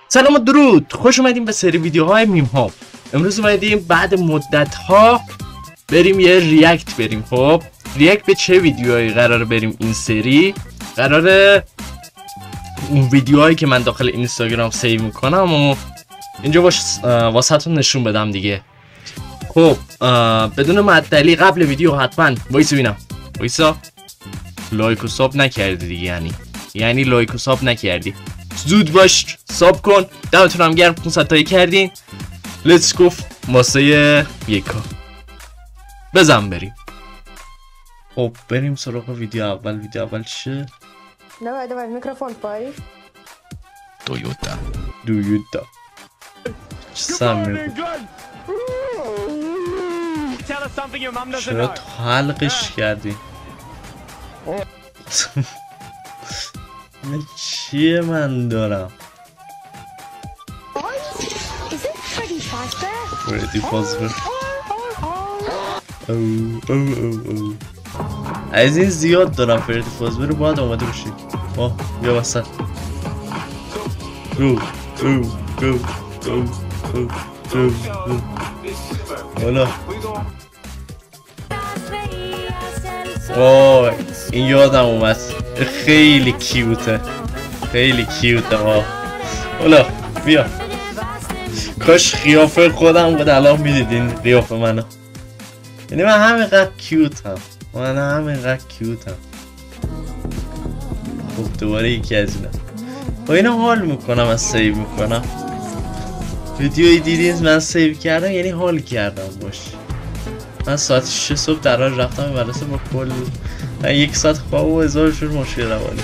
سلام و درود، خوش اومدیم به سری ویدیوهای میم ها. امروز اومدیم بعد مدت ها بریم یه ریاکت بریم. خب ریاکت به چه ویدیوهایی قراره بریم این سری؟ قراره اون ویدیوهایی که من داخل اینستاگرام سیو میکنم و اینجا واسهتون نشون بدم دیگه. خب بدون معطلی قبل ویدیو حتما وایس ببینم. وایسا لایک و ساب نکردی دیگه، یعنی لایک و ساب نکردی، زود باش ساب کن. دمتون هم گرم 500 تایی کردین. لیتس گو واسه یکا بزن بریم. خب بریم سراغ ویدیو اول. ویدیو اول چیه؟ Давай, микрофон пари. Toyota. سمی چرا تو حلقش کردی؟ چیه من دارم؟ فردی فازبر. او از این زیاد دارم. فردی فازبر رو باید آمده باشی. بیا وسط. حالا وای این یادم اومد، خیلی کیوته، خیلی کیوته. حالا بیا. کاش قیافه خودم بود الان میدیدین قیافه منو. یعنی من همینقدر کیوتم. خب دوباره یکی از اینا. با اینو حال میکنم، از سیو میکنم. ویدیوی دیدین من سیو کردم یعنی حال کردم باش. من ساعت 6 صبح در حال رفتم مدرسه با کل من 1 ساعت خواب و 1000 شور مشکل روانی.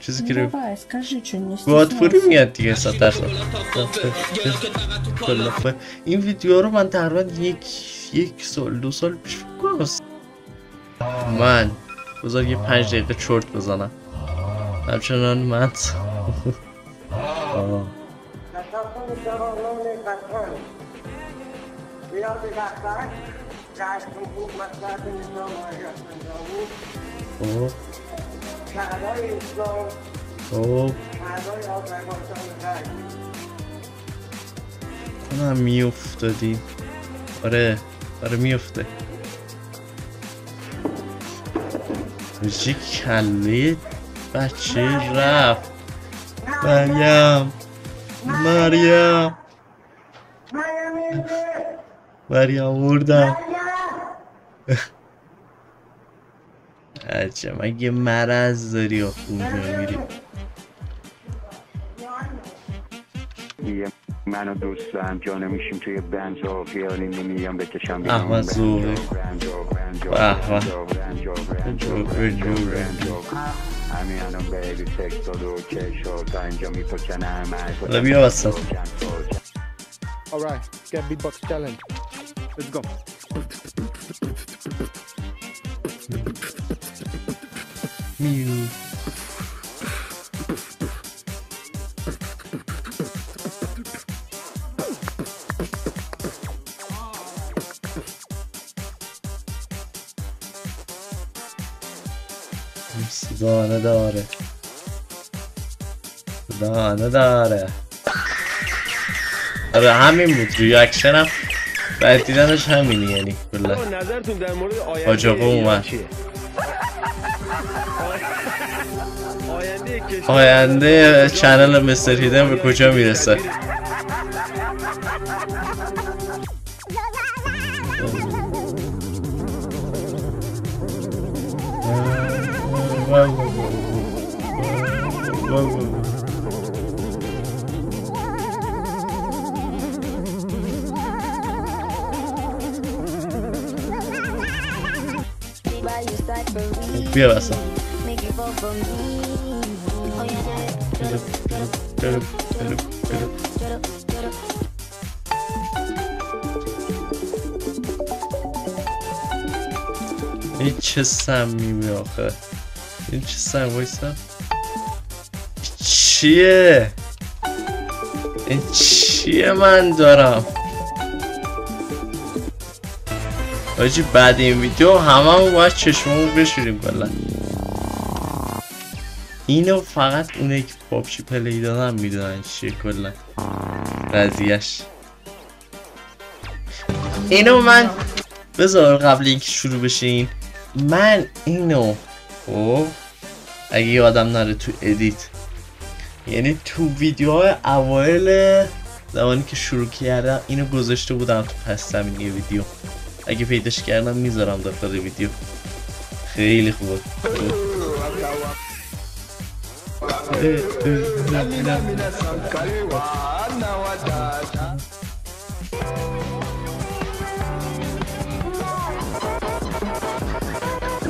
چیزی که رو گادفوری میاد دیگه 100%. این ویدیو رو من تقریبا یک سال 2 سال پیش من بذار یه 5 دقیقه چرت بزنم. همچنان من کنم میافتادی. آره میافته. چه کله بچه رفت. مریم مردم. عجب مگه مرض داری یا اونجا میری؟ منو دوست دارم جا نمیشیم توی بنج و خیالی نمیام بکشم احمد زوره. همین الان بیبی تکس دادو کشو تا اینجا میپکنم. حالا بیا وسط. Alright, get beatbox challenge. Let's go. میو دانه داره. آره همین بود ریاکشنم. بعد دیدنش همینی یعنی کلا. نظرتون در مورد آجاقه اومد. آینده چنل مستر هیدن به کجا میرسه؟ بیا بسا. این چه سمیمی آخه. این چه سم وایسا. چیه؟ این چیه من دارم؟ آجی بعد این ویدیو همه باید چشممون بشوریم کلا. اینو فقط اونه که پابجی پلی دادن میدونن چیه کلا قضیهش. اینو من بذار قبل اینکه شروع بشین من اینو خب اگه یادم نره تو ادیت، یعنی تو ویدیوهای اوایل زمانی که شروع کردم اینو گذاشته بودم تو پس زمینی ویدیو. اگه پیداش کردم میذارم داخل ویدیو. خیلی خوبه.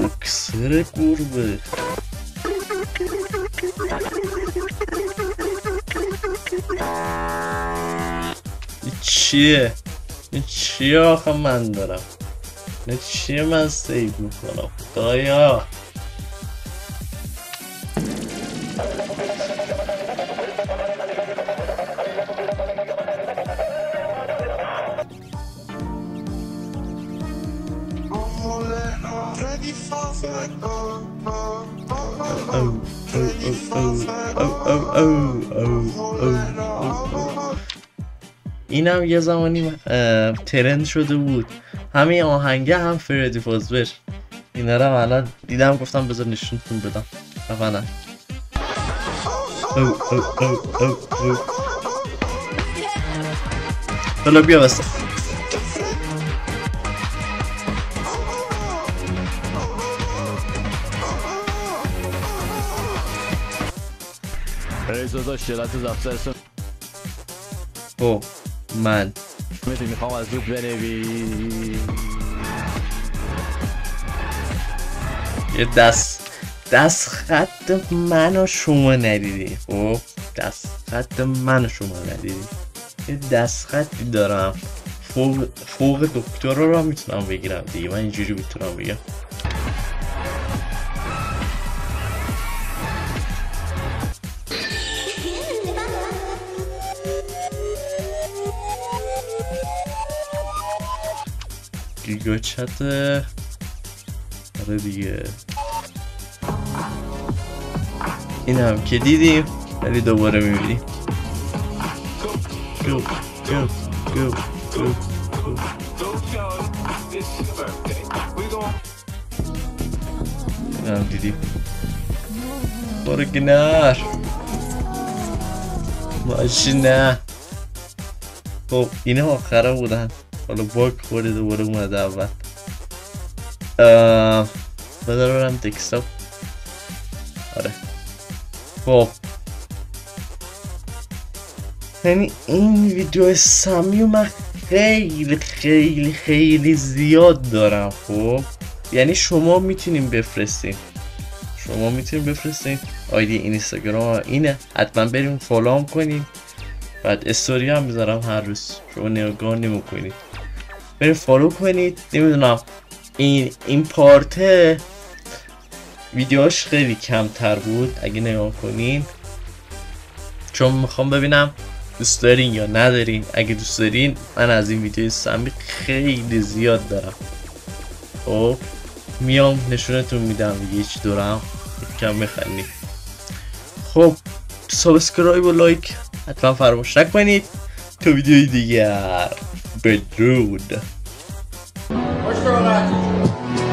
اکسر گربه چیه؟ چیه آخه من دارم؟ چیه من سیو میکنم؟ خدایا اینم یه زمانی ترند شده بود، همین آهنگه هم فردی فازبر. اینا رو الان دیدم گفتم بذار نشونتون بدم. افنه حالا بیا بس رئیس داشت شلت زفترسون. خب من میخوام از روت بنوی یه دست خط منو شما ندیدی. خب دست خط منو شما ندیدی. یه دست خطی دارم فوق دکتر رو میتونم بگیرم دیگه. من اینجوری میتونم بگم. گیگا چته. آره دیگه این هم که دیدیم ولی دوباره میبینیم. گو گو گو گو گو. این هم دیدیم. برو گنار ماشی نه. خب اینه آخره بودن. حالا باگ خورده دوباره اومده اول. بذار برم دکستاپ. آره خب یعنی این ویدیو سمیو من خیلی خیلی خیلی زیاد دارم. خب یعنی شما میتونین بفرستین. آیدی اینستاگرام اینه، حتما بریم فالو کنین. بعد استوری هم میذارم هر روز، شما نگاه نمیکنید بریم فالو کنید. نمیدونم این پارت ویدیوش خیلی کمتر بود اگه نگاه کنین، چون میخوام ببینم دوست دارین یا ندارین. اگه دوست دارین من از این ویدیو سمی خیلی زیاد دارم. خب میام نشونتون میدم دیگه چی دارم. کم میخندید. خب سابسکرایب و لایک حتما فراموش نکنید. تا ویدیوی دیگر بدرود.